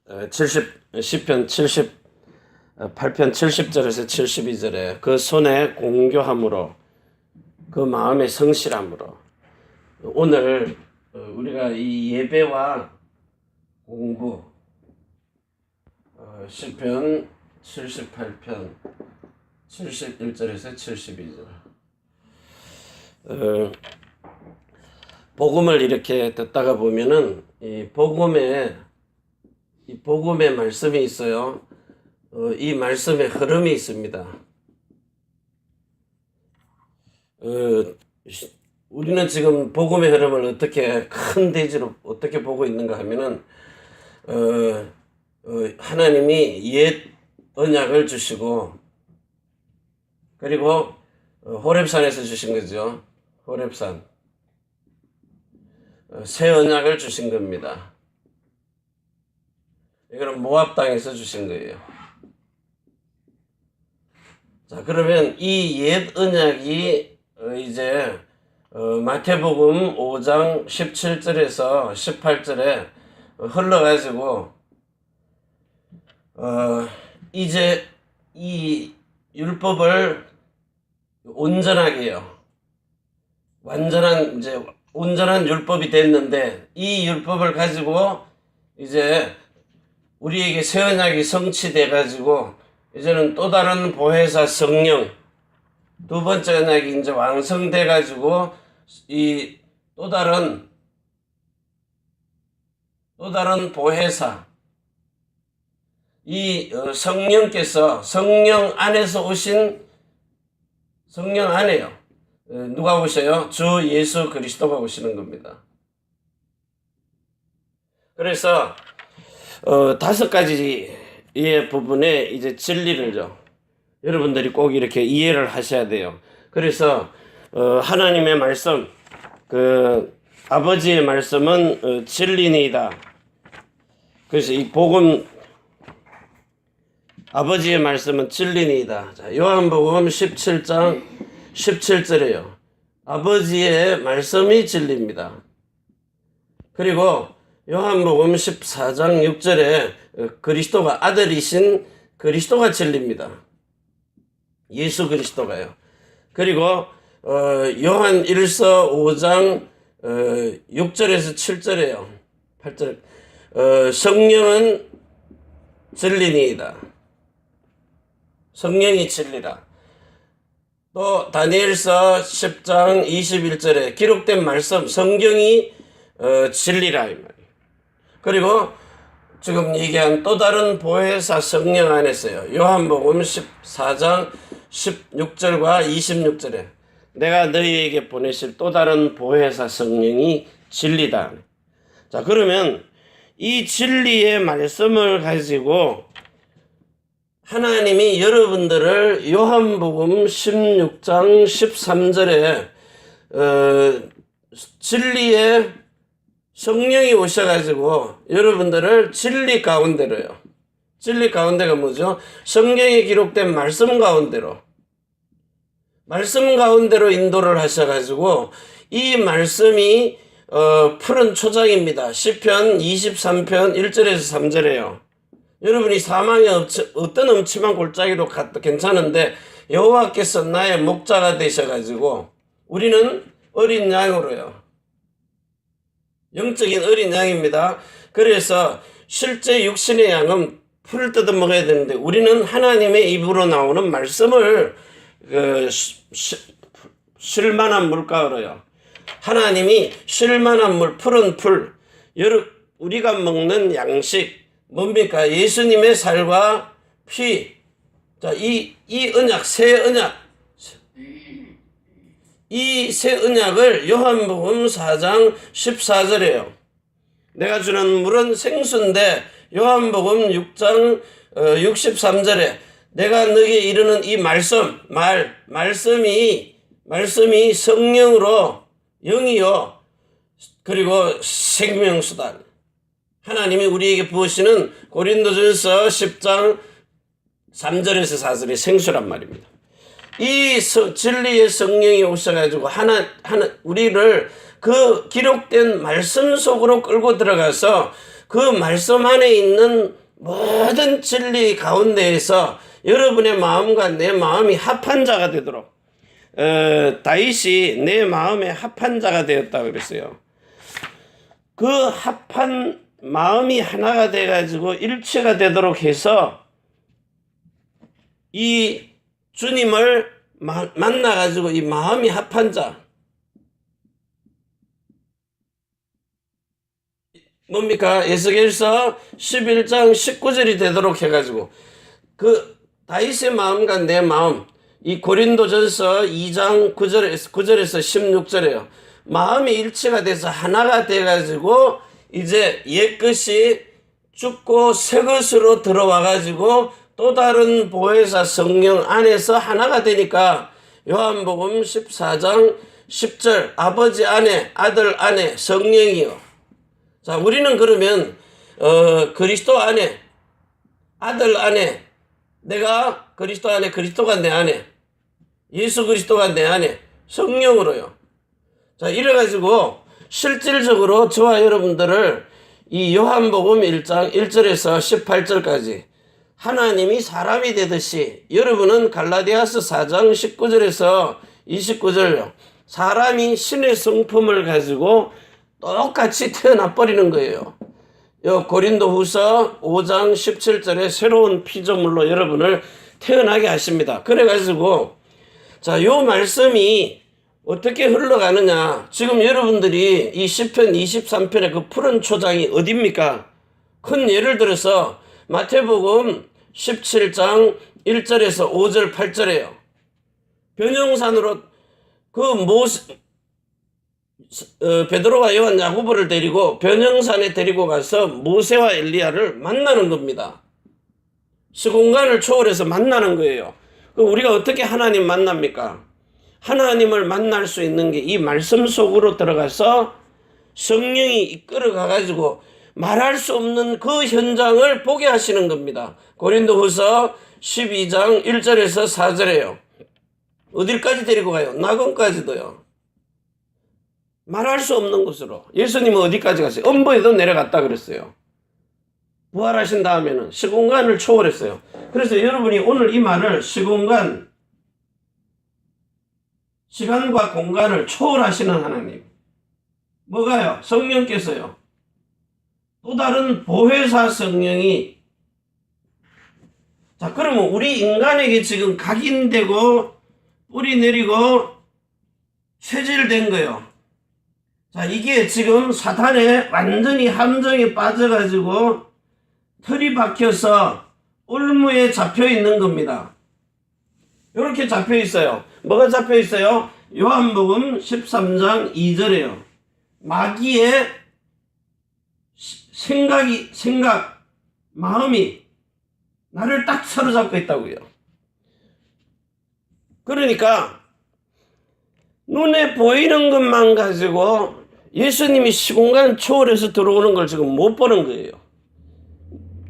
시편 78편 70절에서 72절에 그 손에 공교함으로 그 마음의 성실함으로 오늘 우리가 이 예배와 공부 시편 78편 71절에서 72절 복음을 이렇게 듣다가 보면은 이 복음에 말씀이 있어요. 이 말씀에 흐름이 있습니다. 우리는 지금 복음의 흐름을 어떻게 큰 대지로 어떻게 보고 있는가 하면은 하나님이 옛 언약을 주시고 그리고 호렙산에서 주신 거죠. 호렙산 새 언약을 주신 겁니다. 이거는 모압 땅에서 주신 거예요. 자, 그러면 이 옛 언약이 이제 마태복음 5장 17절에서 18절에 흘러가지고 이제 이 율법을 온전하게요. 온전한 율법이 됐는데 이 율법을 가지고 이제 우리에게 새 언약이 성취돼 가지고 이제는 또 다른 보혜사 성령 두 번째 언약이 이제 완성돼 가지고 이 또 다른 보혜사 이 성령께서 성령 안에서 오신 성령 안에요. 누가 오셔요? 주 예수 그리스도가 오시는 겁니다. 그래서 5가지의 부분에 이제 진리를요. 여러분들이 꼭 이렇게 이해를 하셔야 돼요. 그래서 하나님의 말씀, 아버지의 말씀은 진리니이다. 그래서 이 복음 아버지의 말씀은 진리니이다. 자, 요한복음 17장 17절에요. 아버지의 말씀이 진리입니다. 그리고 요한복음 14장 6절에 그리스도가 아들이신 그리스도가 진리입니다. 예수 그리스도가요. 그리고 요한 1서 5장 6절에서 7절에요. 8절 성령은 진리니이다. 성령이 진리라. 또 다니엘서 10장 21절에 기록된 말씀 성경이 진리라 이 말이에요. 그리고 지금 얘기한 또 다른 보혜사 성령 안에서요. 요한복음 14장 16절과 26절에 내가 너희에게 보내실 또 다른 보혜사 성령이 진리다. 자, 그러면 이 진리의 말씀을 가지고 하나님이 여러분들을 요한복음 16장 13절에 진리의 성령이 오셔가지고 여러분들을 진리 가운데로요. 진리 가운데가 뭐죠? 성경에 기록된 말씀 가운데로 인도를 하셔가지고 이 말씀이 푸른 초장입니다. 시편 23편 1절에서 3절에요. 여러분이 사망의 어떤 음침한 골짜기로 가도 괜찮은데 여호와께서 나의 목자가 되셔가지고 우리는 어린 양으로요. 영적인 어린 양입니다. 그래서 실제 육신의 양은 풀을 뜯어 먹어야 되는데 우리는 하나님의 입으로 나오는 말씀을 쉴만한 물가로요. 하나님이 쉴만한 물, 푸른 풀, 우리가 먹는 양식 뭡니까? 예수님의 살과 피. 자, 이 언약, 새 언약. 이 새 언약을 요한복음 4장 14절에요. 내가 주는 물은 생수인데 요한복음 6장 63절에 내가 너에게 이르는 이 말씀이 성령으로 영이요 그리고 생명수다. 하나님이 우리에게 부으시는 고린도전서 10장 3절에서 4절의 생수란 말입니다. 이 진리의 성령이 오셔가지고 우리를 그 기록된 말씀 속으로 끌고 들어가서 그 말씀 안에 있는 모든 진리 가운데에서 여러분의 마음과 내 마음이 합한 자가 되도록 다윗이 내 마음에 합한 자가 되었다고 그랬어요. 그 합한 마음이 하나가 돼가지고 일체가 되도록 해서 이 주님을 만나가지고 이 마음이 합한 자, 뭡니까? 에스겔서 11장 19절이 되도록 해가지고 그 다윗의 마음과 내 마음, 이 고린도전서 2장 9절에서 16절에요. 마음이 일치가 돼서 하나가 돼가지고 이제 옛것이 죽고 새것으로 들어와가지고 또 다른 보혜사 성령 안에서 하나가 되니까 요한복음 14장 10절 아버지 안에 아들 안에 성령이요. 자, 우리는 그러면 그리스도 안에 아들 안에 내가 그리스도 안에 그리스도가 내 안에 예수 그리스도가 내 안에 성령으로요. 자, 이래가지고 실질적으로 저와 여러분들을 이 요한복음 1장 1절에서 18절까지 하나님이 사람이 되듯이 여러분은 갈라디아서 4장 19절에서 29절요. 사람이 신의 성품을 가지고 똑같이 태어나 버리는 거예요. 요 고린도후서 5장 17절에 새로운 피조물로 여러분을 태어나게 하십니다. 그래가지고 자, 요 말씀이 어떻게 흘러가느냐. 지금 여러분들이 이 시편 23편의 그 푸른 초장이 어딥니까? 큰 예를 들어서 마태복음 17장 1절에서 5절 8절에요. 변형산으로 베드로와 요한 야고보를 데리고 변형산에 데리고 가서 모세와 엘리야를 만나는 겁니다. 시공간을 초월해서 만나는 거예요. 그럼 우리가 어떻게 하나님 만납니까? 하나님을 만날 수 있는 게 이 말씀 속으로 들어가서 성령이 이끌어가 가지고 말할 수 없는 그 현장을 보게 하시는 겁니다. 고린도후서 12장 1절에서 4절에요. 어딜까지 데리고 가요? 낙원까지도요. 말할 수 없는 곳으로. 예수님은 어디까지 갔어요? 엄보에도 내려갔다 그랬어요. 부활하신 다음에는 시공간을 초월했어요. 그래서 여러분이 오늘 이 말을 시간과 공간을 초월하시는 하나님. 뭐가요? 성령께서요. 또 다른 보혜사 성령이 자, 그러면 우리 인간에게 지금 각인되고 뿌리 내리고 쇠질된 거예요. 자, 이게 지금 사탄의 완전히 함정에 빠져가지고 털이 박혀서 올무에 잡혀 있는 겁니다. 이렇게 잡혀 있어요. 뭐가 잡혀 있어요? 요한복음 13장 2절에요. 마귀의 마음이 나를 딱 사로잡고 있다고요. 그러니까 눈에 보이는 것만 가지고 예수님이 시공간 초월해서 들어오는 걸 지금 못 보는 거예요.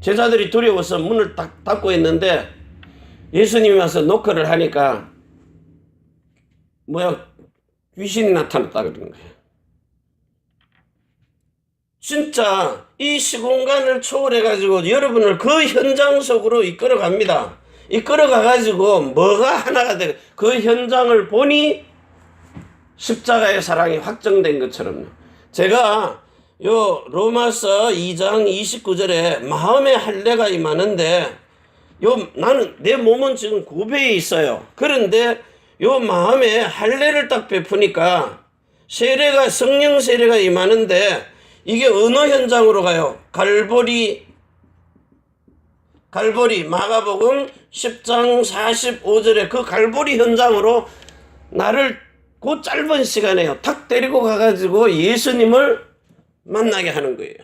제자들이 두려워서 문을 딱 닫고 있는데 예수님이 와서 노크를 하니까 귀신이 나타났다 그러는 거예요. 진짜 이 시공간을 초월해가지고 여러분을 그 현장 속으로 이끌어갑니다. 이끌어가가지고 뭐가 하나가 돼. 그 현장을 보니 십자가의 사랑이 확정된 것처럼요. 제가 요 로마서 2장 29절에 마음의 할례가 임하는데 나는 내 몸은 지금 구배에 있어요. 그런데 요 마음에 할례를 딱 베푸니까 성령 세례가 임하는데 이게 어느 현장으로 가요? 갈보리 마가복음 10장 45절에 그 갈보리 현장으로 나를 그 짧은 시간에요. 탁 데리고 가가지고 예수님을 만나게 하는 거예요.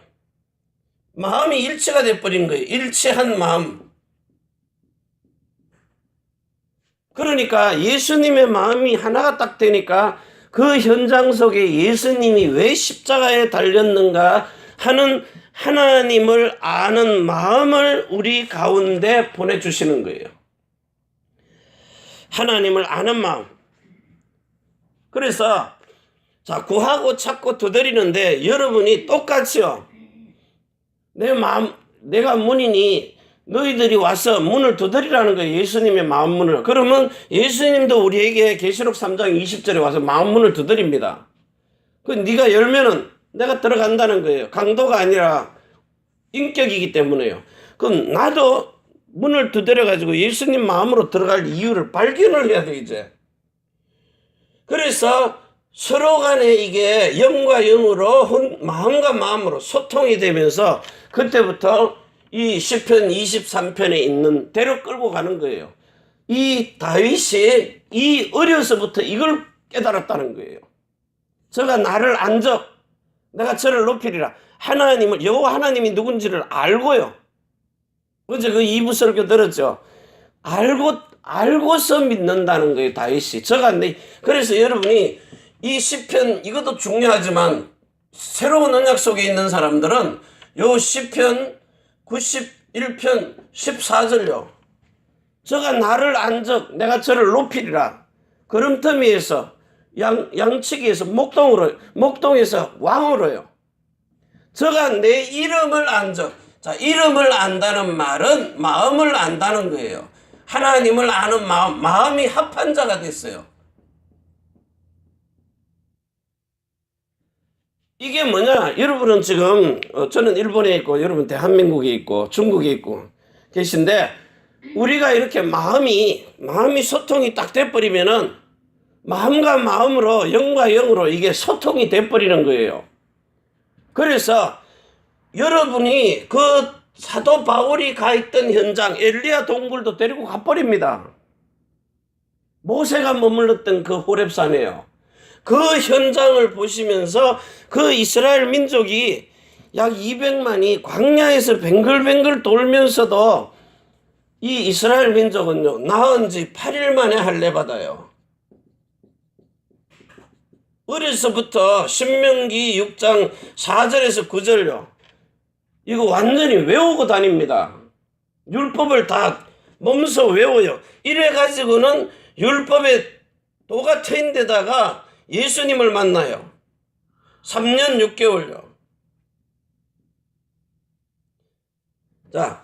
마음이 일치가 돼버린 거예요. 일치한 마음. 그러니까 예수님의 마음이 하나가 딱 되니까 그 현장 속에 예수님이 왜 십자가에 달렸는가 하는 하나님을 아는 마음을 우리 가운데 보내주시는 거예요. 하나님을 아는 마음. 그래서 자, 구하고 찾고 두드리는데 여러분이 똑같이요. 내 마음, 내가 문이니 너희들이 와서 문을 두드리라는 거예요. 예수님의 마음 문을. 그러면 예수님도 우리에게 계시록 3장 20절에 와서 마음 문을 두드립니다. 그 네가 열면은 내가 들어간다는 거예요. 강도가 아니라 인격이기 때문에요. 그럼 나도 문을 두드려 가지고 예수님 마음으로 들어갈 이유를 발견을 해야 돼 이제. 그래서 서로 간에 이게 영과 영으로 마음과 마음으로 소통이 되면서 그때부터 이 시편 23편에 있는 대로 끌고 가는 거예요. 이 다윗이 이 어려서부터 이걸 깨달았다는 거예요. 저가 나를 안적 내가 저를 높이리라. 하나님을 여호와 하나님이 누군지를 알고요. 어제 그 2부 설교 들었죠. 알고서 믿는다는 거예요. 다윗이. 그래서 여러분이 이 시편 이것도 중요하지만 새로운 언약 속에 있는 사람들은 요 시편 91편 14절요. 저가 나를 안적 내가 저를 높이리라. 걸음터미에서 양치기에서 목동에서 왕으로요. 저가 내 이름을 안적. 자, 이름을 안다는 말은 마음을 안다는 거예요. 하나님을 아는 마음이 합한 자가 됐어요. 이게 뭐냐? 여러분은 지금 저는 일본에 있고 여러분 대한민국에 있고 중국에 있고 계신데 우리가 이렇게 마음이 소통이 딱 돼버리면은 마음과 마음으로 영과 영으로 이게 소통이 돼버리는 거예요. 그래서 여러분이 그 사도 바울이 가 있던 현장 엘리야 동굴도 데리고 가버립니다. 모세가 머물렀던 그 호렙산이에요. 그 현장을 보시면서 그 이스라엘 민족이 약 200만이 광야에서 뱅글뱅글 돌면서도 이 이스라엘 민족은요 나은 지 8일 만에 할례 받아요. 어려서부터 신명기 6장 4절에서 9절요. 이거 완전히 외우고 다닙니다. 율법을 다 몸소 외워요. 이래가지고는 율법에 도가 트인 데다가 예수님을 만나요. 3년 6개월요. 자,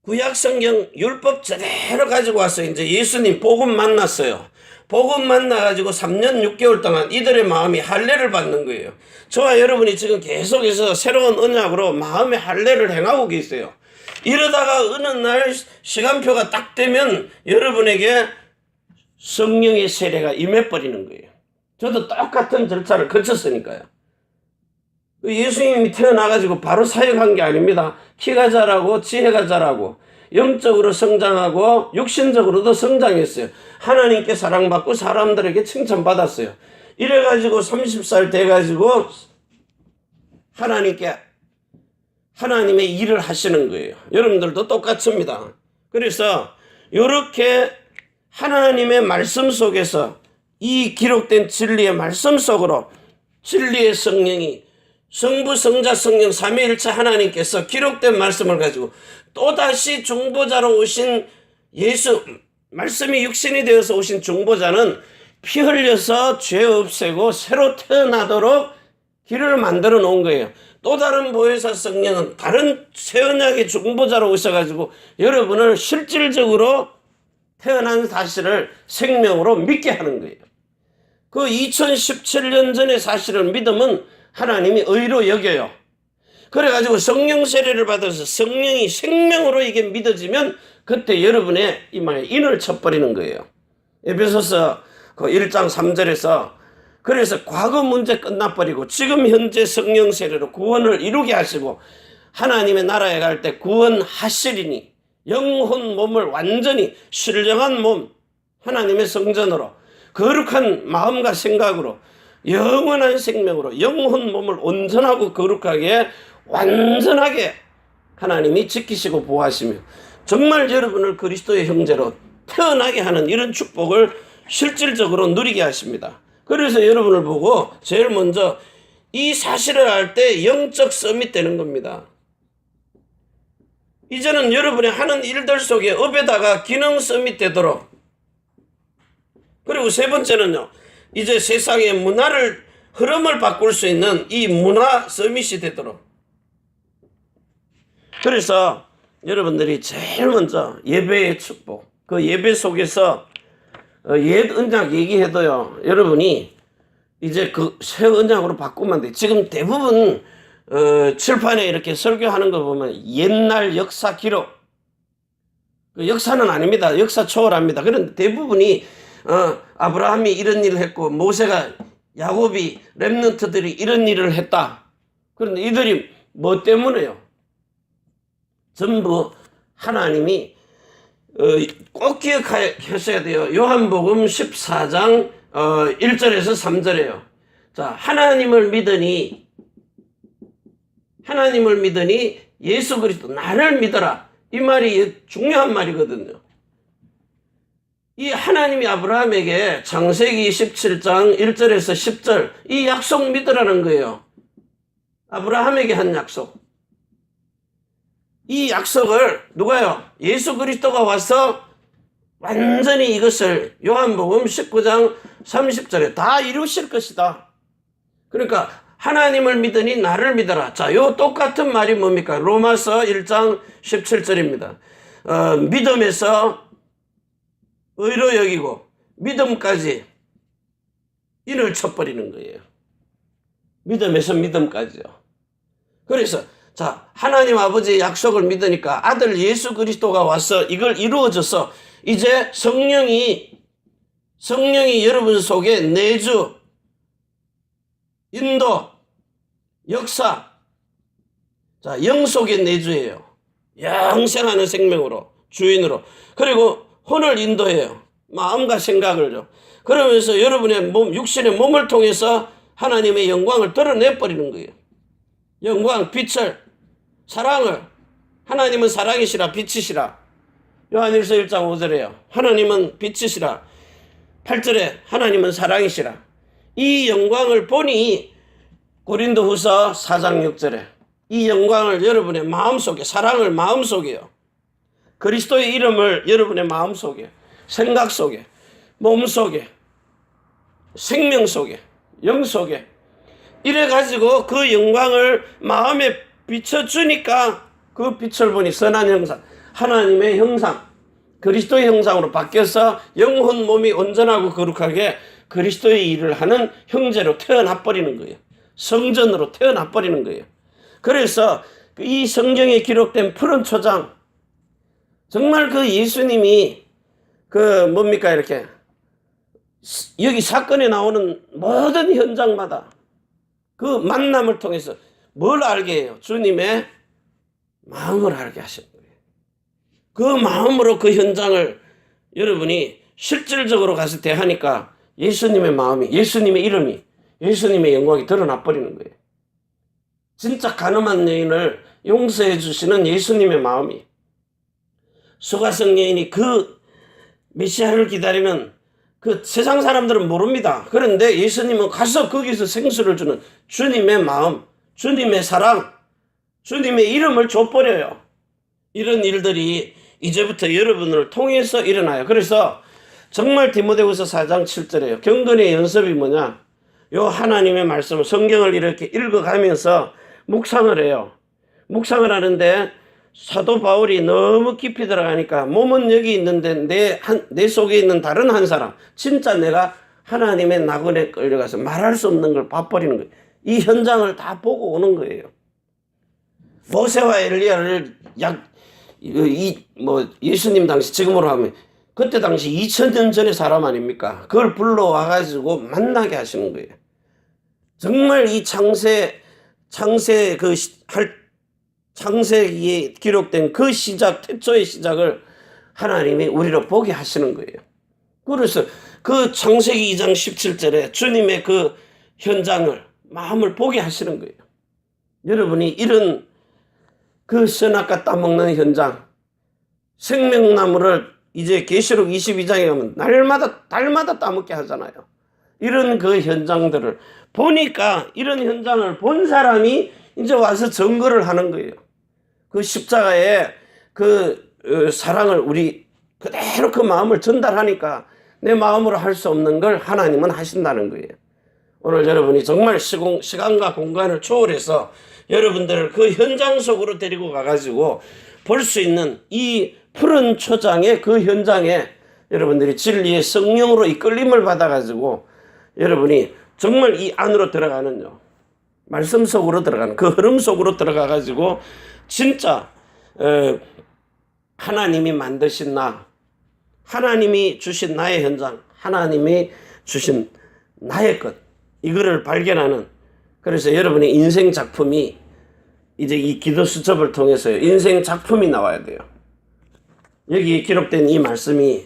구약성경 율법 제대로 가지고 와서 이제 예수님 복음 만났어요. 복음 만나가지고 3년 6개월 동안 이들의 마음이 할례를 받는 거예요. 저와 여러분이 지금 계속해서 새로운 언약으로 마음의 할례를 행하고 계세요. 이러다가 어느 날 시간표가 딱 되면 여러분에게 성령의 세례가 임해버리는 거예요. 저도 똑같은 절차를 거쳤으니까요. 예수님이 태어나가지고 바로 사역한 게 아닙니다. 키가 자라고 지혜가 자라고 영적으로 성장하고 육신적으로도 성장했어요. 하나님께 사랑받고 사람들에게 칭찬받았어요. 이래가지고 30살 돼가지고 하나님의 일을 하시는 거예요. 여러분들도 똑같습니다. 그래서 이렇게 하나님의 말씀 속에서 이 기록된 진리의 말씀 속으로 진리의 성령이 성부, 성자, 성령 삼위일체 하나님께서 기록된 말씀을 가지고 또다시 중보자로 오신 예수, 말씀이 육신이 되어서 오신 중보자는 피 흘려서 죄 없애고 새로 태어나도록 길을 만들어 놓은 거예요. 또 다른 보혜사 성령은 다른 새 언약의 중보자로 오셔가지고 여러분을 실질적으로 태어난 사실을 생명으로 믿게 하는 거예요. 그 2017년 전의 사실을 믿으면 하나님이 의로 여겨요. 그래가지고 성령 세례를 받아서 성령이 생명으로 이게 믿어지면 그때 여러분의 이마에 인을 쳐버리는 거예요. 에베소서 그 1장 3절에서 그래서 과거 문제 끝나버리고 지금 현재 성령 세례로 구원을 이루게 하시고 하나님의 나라에 갈 때 구원하시리니 영혼 몸을 완전히 신령한 몸 하나님의 성전으로 거룩한 마음과 생각으로 영원한 생명으로 영혼 몸을 온전하고 거룩하게 완전하게 하나님이 지키시고 보호하시며 정말 여러분을 그리스도의 형제로 태어나게 하는 이런 축복을 실질적으로 누리게 하십니다. 그래서 여러분을 보고 제일 먼저 이 사실을 알 때 영적 서밋 되는 겁니다. 이제는 여러분이 하는 일들 속에 업에다가 기능 서밋 되도록 그리고 세 번째는요. 이제 세상의 문화를 흐름을 바꿀 수 있는 이 문화 서밋이 되도록 그래서 여러분들이 제일 먼저 예배의 축복, 그 예배 속에서 옛 언약 얘기해도요, 여러분이 이제 그 새 언약으로 바꾸면 돼. 지금 대부분 칠판에 이렇게 설교하는 거 보면 옛날 역사 기록, 그 역사는 아닙니다. 역사 초월합니다. 그런데 대부분이 아브라함이 이런 일을 했고 모세가, 야곱이, 렘넌트들이 이런 일을 했다. 그런데 이들이 뭐 때문에요? 전부 하나님이 꼭 기억하셔야 돼요. 요한복음 14장 1절에서 3절에요. 자, 하나님을 믿으니 예수 그리스도 나를 믿어라. 이 말이 중요한 말이거든요. 이 하나님이 아브라함에게 창세기 17장 1절에서 10절 이 약속 믿으라는 거예요. 아브라함에게 한 약속. 이 약속을 누가요? 예수 그리스도가 와서 완전히 이것을 요한복음 19장 30절에 다 이루실 것이다. 그러니까 하나님을 믿으니 나를 믿어라. 자, 요 똑같은 말이 뭡니까? 로마서 1장 17절입니다. 믿음에서 의로 여기고 믿음까지 인을 쳐버리는 거예요. 믿음에서 믿음까지요. 그래서 자, 하나님 아버지의 약속을 믿으니까 아들 예수 그리스도가 와서 이걸 이루어져서 이제 성령이 여러분 속에 내주, 인도, 역사, 자, 영 속에 내주예요. 영생하는 생명으로, 주인으로. 그리고 혼을 인도해요. 마음과 생각을요. 그러면서 여러분의 몸, 육신의 몸을 통해서 하나님의 영광을 드러내버리는 거예요. 영광, 빛을, 사랑을. 하나님은 사랑이시라, 빛이시라. 요한일서 1장 5절에요. 하나님은 빛이시라. 8절에 하나님은 사랑이시라. 이 영광을 보니 고린도후서 4장 6절에 이 영광을 여러분의 마음속에, 사랑을 마음속에요. 그리스도의 이름을 여러분의 마음속에, 생각 속에, 몸속에, 생명 속에, 영 속에 이래가지고 그 영광을 마음에 비춰주니까 그 빛을 보니 선한 형상, 하나님의 형상, 그리스도의 형상으로 바뀌어서 영혼 몸이 온전하고 거룩하게 그리스도의 일을 하는 형제로 태어나 버리는 거예요. 성전으로 태어나 버리는 거예요. 그래서 이 성경에 기록된 푸른 초장, 정말 그 예수님이 그 뭡니까 이렇게 여기 사건에 나오는 모든 현장마다 그 만남을 통해서 뭘 알게 해요? 주님의 마음을 알게 하신 거예요. 그 마음으로 그 현장을 여러분이 실질적으로 가서 대하니까 예수님의 마음이, 예수님의 이름이, 예수님의 영광이 드러나 버리는 거예요. 진짜 가늠한 여인을 용서해 주시는 예수님의 마음이, 수가성 여인이 그 메시아를 기다리는 그 세상 사람들은 모릅니다. 그런데 예수님은 가서 거기서 생수를 주는 주님의 마음, 주님의 사랑, 주님의 이름을 줘버려요. 이런 일들이 이제부터 여러분을 통해서 일어나요. 그래서 정말 디모데후서 4장 7절에요. 경건의 연습이 뭐냐? 요 하나님의 말씀을, 성경을 이렇게 읽어가면서 묵상을 해요. 묵상을 하는데 사도 바울이 너무 깊이 들어가니까 몸은 여기 있는데 내 속에 있는 다른 한 사람, 진짜 내가 하나님의 나그네 끌려가서 말할 수 없는 걸 봐버리는 거예요. 이 현장을 다 보고 오는 거예요. 모세와 엘리야를 예수님 당시, 지금으로 하면 그때 당시 2000년 전의 사람 아닙니까? 그걸 불러와가지고 만나게 하시는 거예요. 정말 이 창세기에 기록된 그 시작, 태초의 시작을 하나님이 우리로 보게 하시는 거예요. 그래서 그 창세기 2장 17절에 주님의 그 현장을, 마음을 보게 하시는 거예요. 여러분이 이런 그 선악과 따먹는 현장, 생명나무를 이제 계시록 22장에 가면 달마다 따먹게 하잖아요. 이런 그 현장들을 보니까 이런 현장을 본 사람이 이제 와서 증거를 하는 거예요. 그 십자가의 그 사랑을 우리 그대로 그 마음을 전달하니까 내 마음으로 할 수 없는 걸 하나님은 하신다는 거예요. 오늘 여러분이 정말 시간과 공간을 초월해서 여러분들을 그 현장 속으로 데리고 가가지고 볼 수 있는 이 푸른 초장의 그 현장에 여러분들이 진리의 성령으로 이끌림을 받아가지고 여러분이 정말 이 안으로 들어가는요. 말씀 속으로 들어가는 그 흐름 속으로 들어가가지고 진짜 하나님이 만드신 나, 하나님이 주신 나의 현장, 하나님이 주신 나의 것, 이거를 발견하는, 그래서 여러분의 인생 작품이 이제 이 기도 수첩을 통해서 인생 작품이 나와야 돼요. 여기 기록된 이 말씀이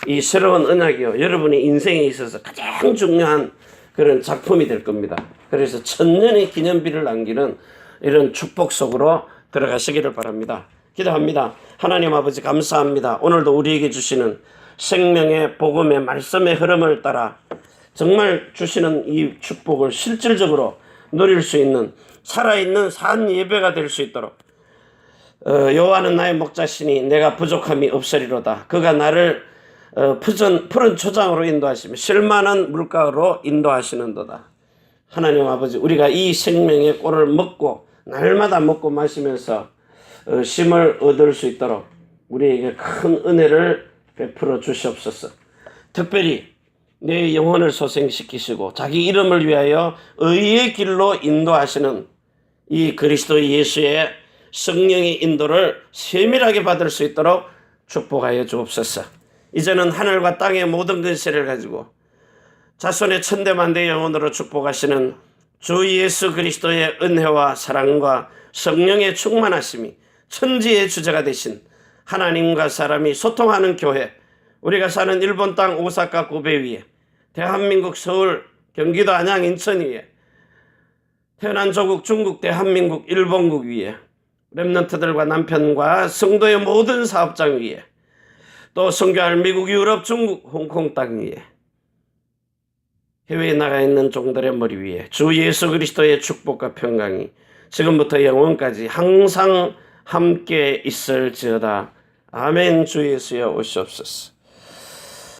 이 새로운 언약이요, 여러분의 인생에 있어서 가장 중요한 그런 작품이 될 겁니다. 그래서 1000년의 기념비를 남기는 이런 축복 속으로 들어가시기를 바랍니다. 기도합니다. 하나님 아버지 감사합니다. 오늘도 우리에게 주시는 생명의 복음의 말씀의 흐름을 따라 정말 주시는 이 축복을 실질적으로 누릴 수 있는 살아있는 산 예배가 될 수 있도록 여호와는 나의 목자시니 내가 부족함이 없으리로다. 그가 나를 푸른 초장으로 인도하시며 실만한 물가로 인도하시는도다. 하나님 아버지, 우리가 이 생명의 꼴을 먹고 날마다 먹고 마시면서 쉼을 얻을 수 있도록 우리에게 큰 은혜를 베풀어 주시옵소서. 특별히 내 영혼을 소생시키시고 자기 이름을 위하여 의의 길로 인도하시는 이 그리스도 예수의 성령의 인도를 세밀하게 받을 수 있도록 축복하여 주옵소서. 이제는 하늘과 땅의 모든 근세를 가지고 자손의 천대만대 영혼으로 축복하시는 주 예수 그리스도의 은혜와 사랑과 성령의 충만하심이 천지의 주제가 되신 하나님과 사람이 소통하는 교회, 우리가 사는 일본 땅 오사카 고베 위에, 대한민국 서울, 경기도 안양 인천 위에, 태어난 조국 중국 대한민국 일본국 위에, 렘넌트들과 남편과 성도의 모든 사업장 위에, 또 선교할 미국, 유럽, 중국, 홍콩 땅 위에, 해외에 나가 있는 종들의 머리 위에 주 예수 그리스도의 축복과 평강이 지금부터 영원까지 항상 함께 있을지어다. 아멘. 주 예수여 오시옵소서.